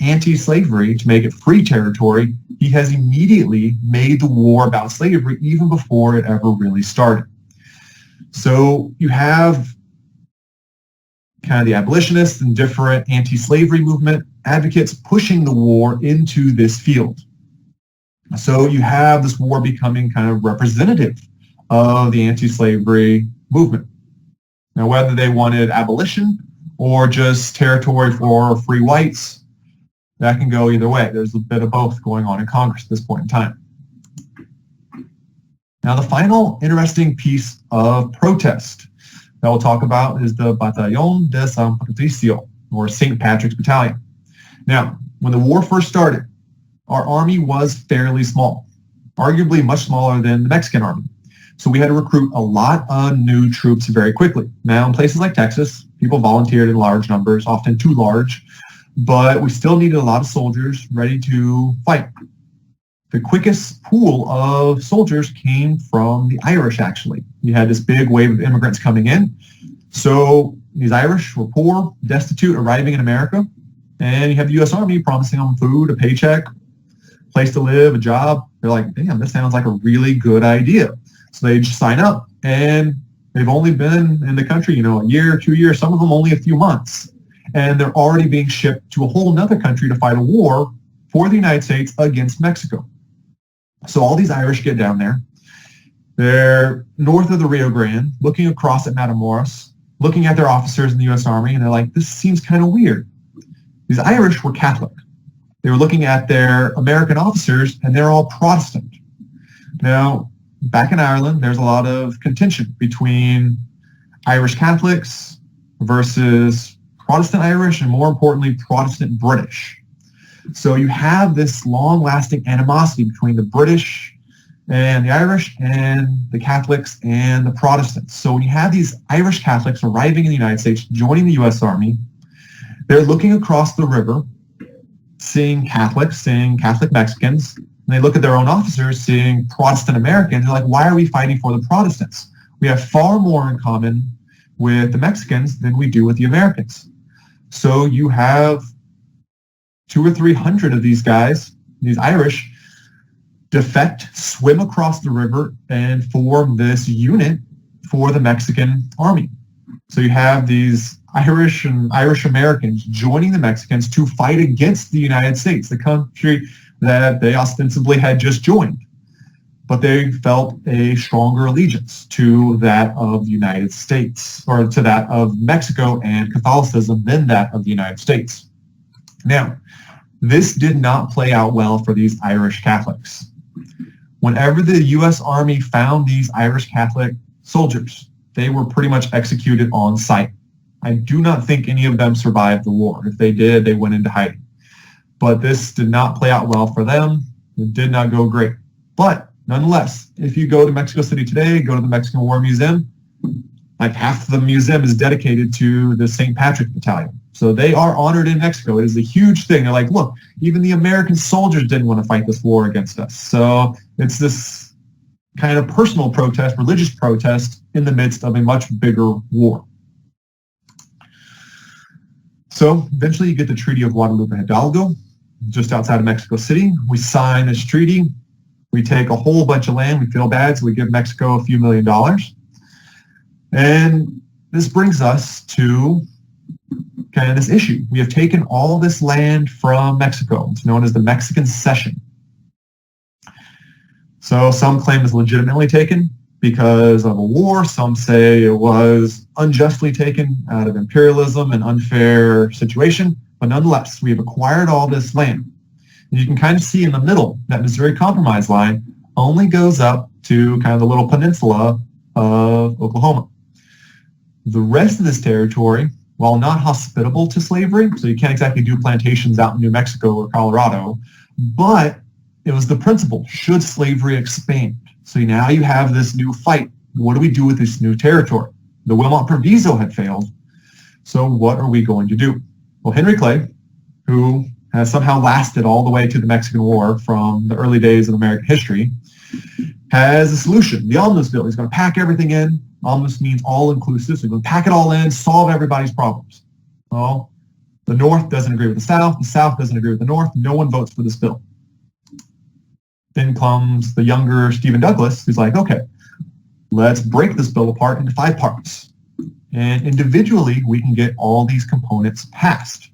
anti-slavery, to make it free territory, he has immediately made the war about slavery even before it ever really started. So you have kind of the abolitionists and different anti-slavery movement advocates pushing the war into this field. So you have this war becoming kind of representative of the anti-slavery movement. Now, whether they wanted abolition or just territory for free whites, that can go either way. There's a bit of both going on in Congress at this point in time. Now, the final interesting piece of protest that we'll talk about is the Batallón de San Patricio, or St. Patrick's Battalion. Now, when the war first started, our army was fairly small, arguably much smaller than the Mexican army. So we had to recruit a lot of new troops very quickly. Now, in places like Texas, people volunteered in large numbers, often too large, but we still needed a lot of soldiers ready to fight. The quickest pool of soldiers came from the Irish, actually. You had this big wave of immigrants coming in. So these Irish were poor, destitute, arriving in America. And you have the U.S. Army promising them food, a paycheck, place to live, a job. They're like, damn, this sounds like a really good idea. So they just sign up, and They've only been in the country, a year, 2 years, some of them only a few months. And they're already being shipped to a whole other country to fight a war for the United States against Mexico. So all these Irish get down there. They're north of the Rio Grande, looking across at Matamoros, looking at their officers in the U.S. Army, and they're like, this seems kind of weird. These Irish were Catholic. They were looking at their American officers, and they're all Protestant. Now, back in Ireland, there's a lot of contention between Irish Catholics versus Protestant Irish, and more importantly, Protestant British. So you have this long-lasting animosity between the British and the Irish and the Catholics and the Protestants. So when you have these Irish Catholics arriving in the United States, joining the U.S. Army, they're looking across the river, seeing Catholics, seeing Catholic Mexicans, and they look at their own officers, seeing Protestant Americans. They're like, why are we fighting for the Protestants? We have far more in common with the Mexicans than we do with the Americans. So you have 200 or 300 of these guys, these Irish, defect, swim across the river, and form this unit for the Mexican army. So you have these Irish and Irish Americans joining the Mexicans to fight against the United States, the country that they ostensibly had just joined. But they felt a stronger allegiance to that of the United States, or to that of Mexico and Catholicism than that of the United States. Now, this did not play out well for these Irish Catholics. Whenever the U.S. Army found these Irish Catholic soldiers, they were pretty much executed on sight. I do not think any of them survived the war. If they did, they went into hiding. But this did not play out well for them. It did not go great. But nonetheless, if you go to Mexico City today, go to the Mexican War Museum, like half of the museum is dedicated to the St. Patrick Battalion. So they are honored in Mexico. It is a huge thing. They're like, look, even the American soldiers didn't want to fight this war against us. So it's this kind of personal protest, religious protest in the midst of a much bigger war. So eventually you get the Treaty of Guadalupe Hidalgo, just outside of Mexico City. We sign this treaty. We take a whole bunch of land. We feel bad, so we give Mexico a few $1 million. And this brings us to kind of this issue. We have taken all this land from Mexico. It's known as the Mexican Cession. So some claim it's legitimately taken because of a war. Some say it was unjustly taken out of imperialism and unfair situation. But nonetheless, we have acquired all this land. And you can kind of see in the middle that Missouri Compromise line only goes up to kind of the little peninsula of Oklahoma. The rest of this territory, while not hospitable to slavery, so you can't exactly do plantations out in New Mexico or Colorado, but it was the principle, should slavery expand? So now you have this new fight. What do we do with this new territory? The Wilmot Proviso had failed, so what are we going to do? Well, Henry Clay, who has somehow lasted all the way to the Mexican War from the early days of American history, has a solution, the Omnibus Bill. He's going to pack everything in. Omnibus means all-inclusive, so he's going to pack it all in, solve everybody's problems. Well, the North doesn't agree with the South doesn't agree with the North, no one votes for this bill. Then comes the younger Stephen Douglas, who's like, okay, let's break this bill apart into 5 parts. And individually, we can get all these components passed.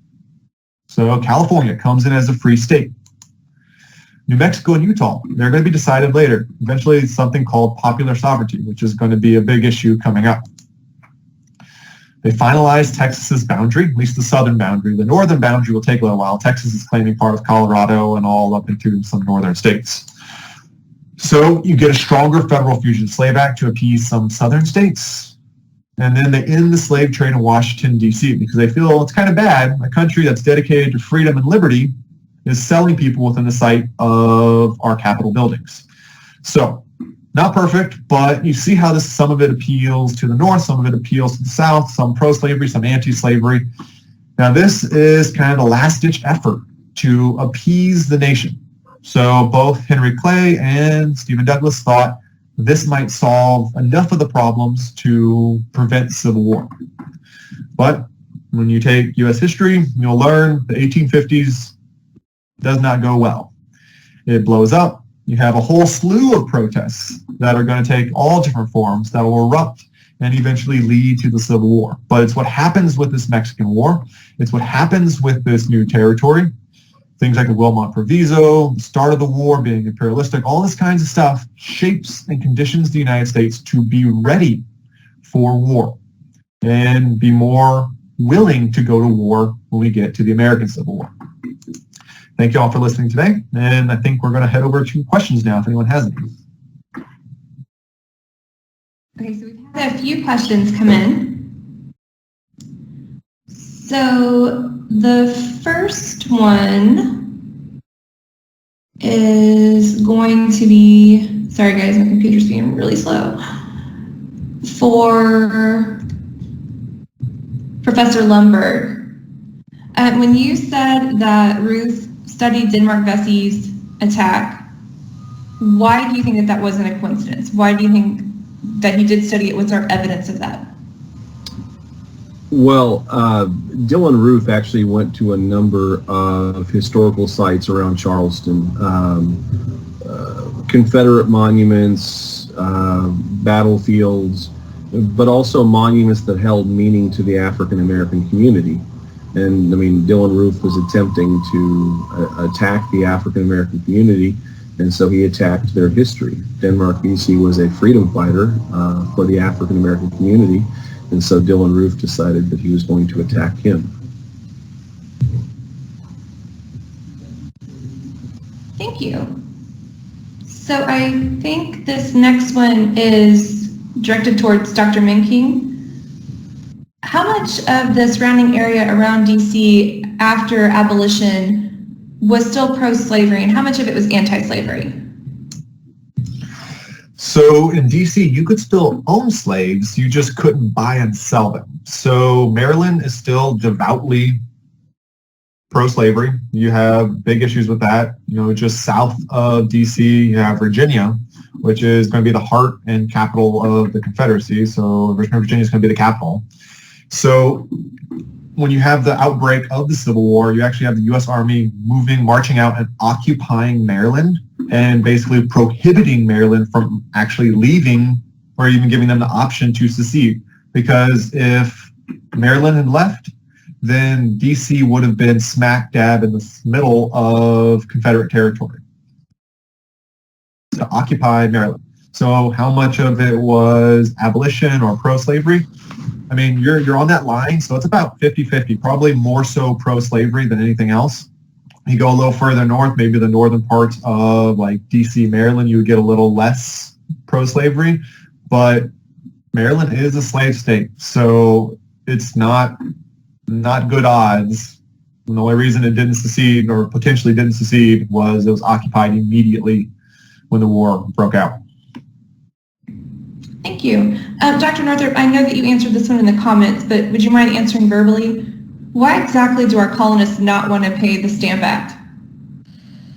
So California comes in as a free state. New Mexico and Utah, they're going to be decided later. Eventually, it's something called popular sovereignty, which is going to be a big issue coming up. They finalized Texas's boundary, at least the southern boundary. The northern boundary will take a little while. Texas is claiming part of Colorado and all up into some northern states. So you get a stronger federal fugitive slave act to appease some southern states. And then they end the slave trade in Washington, D.C. because they feel it's kind of bad. A country that's dedicated to freedom and liberty is selling people within the sight of our Capitol buildings. So not perfect, but you see how some of it appeals to the North, some of it appeals to the South, some pro-slavery, some anti-slavery. Now this is kind of the last-ditch effort to appease the nation. So both Henry Clay and Stephen Douglas thought this might solve enough of the problems to prevent civil war. But when you take U.S. history, you'll learn the 1850s does not go well. It blows up. You have a whole slew of protests that are going to take all different forms that will erupt and eventually lead to the Civil War. But it's what happens with this Mexican War. It's what happens with this new territory. Things like the Wilmot Proviso, the start of the war being imperialistic, all this kinds of stuff shapes and conditions the United States to be ready for war and be more willing to go to war when we get to the American Civil War. Thank you all for listening today, and I think we're going to head over to questions now if anyone has any. Okay, so we've had a few questions come in. So the first one is going to be, sorry guys, my computer's being really slow, for Professor Lundberg. When you said that Ruth studied Denmark-Vesey's attack, why do you think that that wasn't a coincidence? Why do you think that he did study it? What's our evidence of that? Well, Dylan Roof actually went to a number of historical sites around Charleston, Confederate monuments, battlefields, but also monuments that held meaning to the African American community. And I mean, Dylan Roof was attempting to attack the African American community, and so he attacked their history. Denmark-Vesey was a freedom fighter for the African American community, and so Dylan Roof decided that he was going to attack him. Thank you. So I think this next one is directed towards Dr. Menking. How much of the surrounding area around DC after abolition was still pro-slavery, and how much of it was anti-slavery? So in DC, you could still own slaves, you just couldn't buy and sell them. So Maryland is still devoutly pro-slavery. You have big issues with that. You know, just south of DC, you have Virginia, which is going to be the heart and capital of the Confederacy. So Richmond, Virginia is going to be the capital. So when you have the outbreak of the Civil War, you actually have the U.S. Army marching out and occupying Maryland and basically prohibiting Maryland from actually leaving or even giving them the option to secede. Because if Maryland had left, then D.C. would have been smack dab in the middle of Confederate territory to occupy Maryland. So how much of it was abolition or pro-slavery? I mean, you're on that line, so it's about 50-50, probably more so pro-slavery than anything else. You go a little further north, maybe the northern parts of like D.C., Maryland, you would get a little less pro-slavery, but Maryland is a slave state, so it's not good odds. And the only reason it didn't secede or potentially didn't secede was it was occupied immediately when the war broke out. Thank you. Dr. Northrop, I know that you answered this one in the comments, but would you mind answering verbally? Why exactly do our colonists not want to pay the Stamp Act?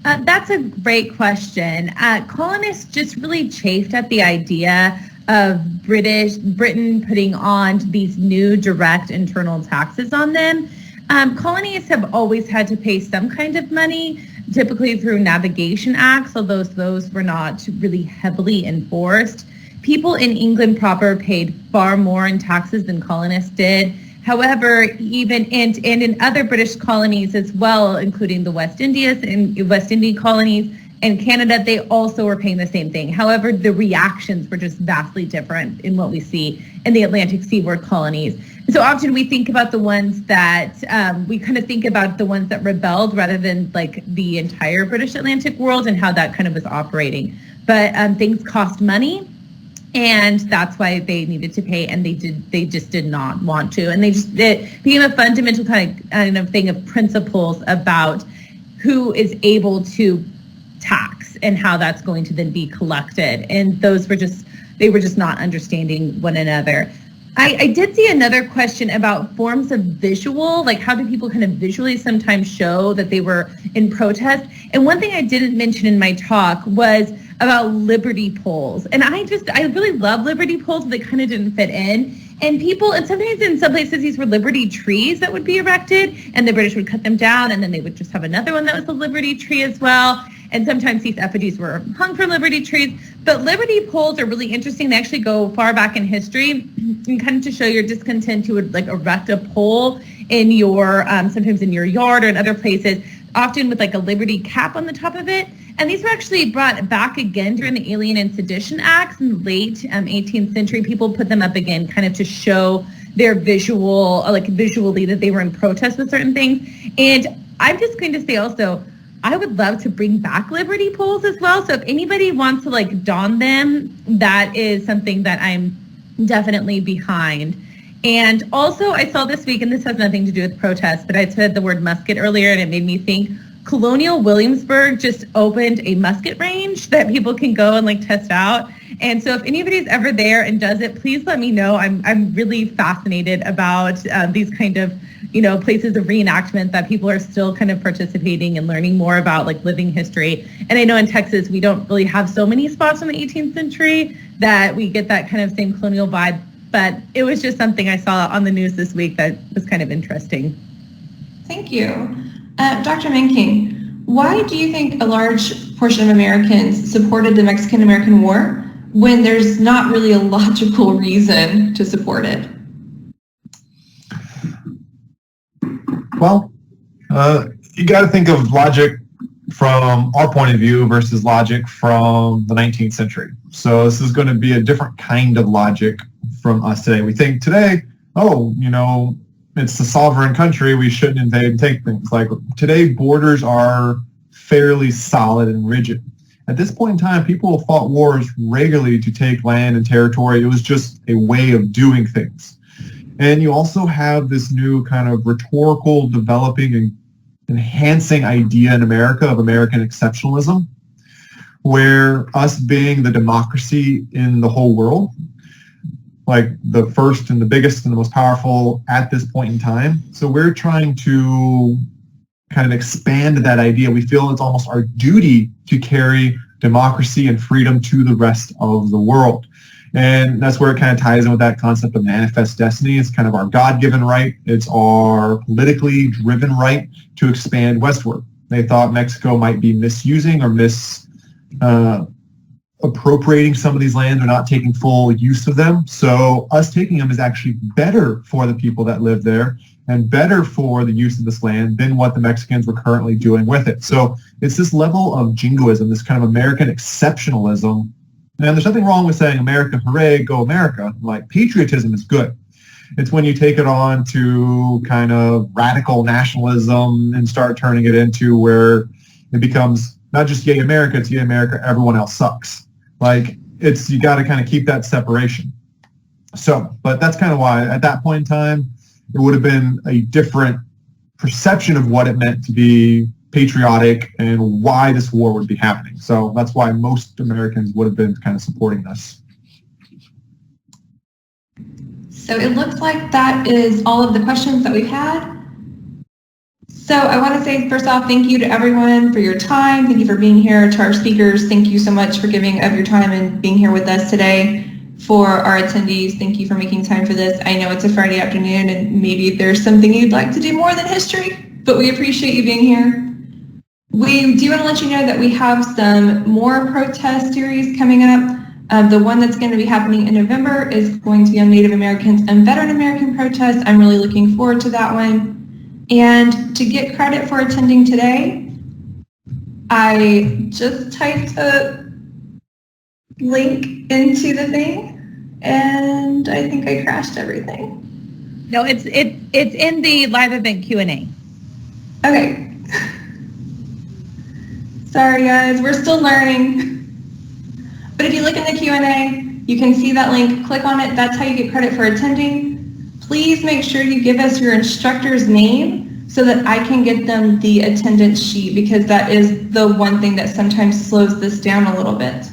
That's a great question. Colonists just really chafed at the idea of Britain putting on these new direct internal taxes on them. Colonies have always had to pay some kind of money, typically through navigation acts, although those were not really heavily enforced. People in England proper paid far more in taxes than colonists did. However, even and in other British colonies as well, including the West Indies and West Indian colonies and Canada, they also were paying the same thing. However, the reactions were just vastly different in what we see in the Atlantic seaboard colonies. So often we think about the ones that, we kind of think about the ones that rebelled rather than like the entire British Atlantic world and how that kind of was operating. But things cost money. And that's why they needed to pay, and they just did not want to. And it became a fundamental kind of thing of principles about who is able to tax and how that's going to then be collected. And they were just not understanding one another. I did see another question about forms of visual, like how do people kind of visually sometimes show that they were in protest? And one thing I didn't mention in my talk was about liberty poles. And I really love liberty poles, but they kind of didn't fit in. And sometimes in some places these were liberty trees that would be erected, and the British would cut them down, and then they would just have another one that was a liberty tree as well. And sometimes these effigies were hung from liberty trees. The Liberty polls are really interesting. They actually go far back in history, and kind of to show your discontent, you would like erect a pole in your, sometimes in your yard or in other places, often with like a Liberty cap on the top of it. And these were actually brought back again during the Alien and Sedition Acts in the late 18th century. People put them up again kind of to show their visually that they were in protest with certain things. And I'm just going to say also, I would love to bring back Liberty poles as well. So if anybody wants to like don them, that is something that I'm definitely behind. And also I saw this week, and this has nothing to do with protests, but I said the word musket earlier and it made me think Colonial Williamsburg just opened a musket range that people can go and like test out. And so if anybody's ever there and does it, please let me know. I'm really fascinated about these kind of, places of reenactment that people are still kind of participating and learning more about like living history. And I know in Texas, we don't really have so many spots from the 18th century that we get that kind of same colonial vibe. But it was just something I saw on the news this week that was kind of interesting. Thank you. Dr. Menking, why do you think a large portion of Americans supported the Mexican-American War when there's not really a logical reason to support it? Well, you got to think of logic from our point of view versus logic from the 19th century. So this is going to be a different kind of logic from us today. We think today, it's a sovereign country, we shouldn't invade and take things. Like today, borders are fairly solid and rigid. At this point in time, people fought wars regularly to take land and territory. It was just a way of doing things. And you also have this new kind of rhetorical, developing and enhancing idea in America of American exceptionalism, where us being the democracy in the whole world, like the first and the biggest and the most powerful at this point in time. So we're trying to kind of expand that idea. We feel it's almost our duty to carry democracy and freedom to the rest of the world. And that's where it kind of ties in with that concept of manifest destiny. It's kind of our God-given right. It's our politically driven right to expand westward. They thought Mexico might be misusing or appropriating some of these lands or not taking full use of them. So us taking them is actually better for the people that live there and better for the use of this land than what the Mexicans were currently doing with it. So it's this level of jingoism, this kind of American exceptionalism. And there's nothing wrong with saying America, hooray, go America. Like patriotism is good. It's when you take it on to kind of radical nationalism and start turning it into where it becomes not just yay America, it's yay America, everyone else sucks. Like you got to kind of keep that separation. So, but that's kind of why at that point in time, it would have been a different perception of what it meant to be patriotic and why this war would be happening. So that's why most Americans would have been kind of supporting this. So it looks like that is all of the questions that we've had. So I want to say, first off, thank you to everyone for your time. Thank you for being here. To our speakers, thank you so much for giving of your time and being here with us today. For our attendees, thank you for making time for this. I know it's a Friday afternoon and maybe there's something you'd like to do more than history, but we appreciate you being here. We do want to let you know that we have some more protest series coming up. The one that's going to be happening in November is going to be on Native Americans and Veteran American protests. I'm really looking forward to that one. And to get credit for attending today, I just typed a link into the thing and I think I crashed everything. No, it's in the live event Q&A. Okay. Sorry guys, we're still learning. But if you look in the Q&A, you can see that link, click on it, that's how you get credit for attending. Please make sure you give us your instructor's name so that I can get them the attendance sheet, because that is the one thing that sometimes slows this down a little bit.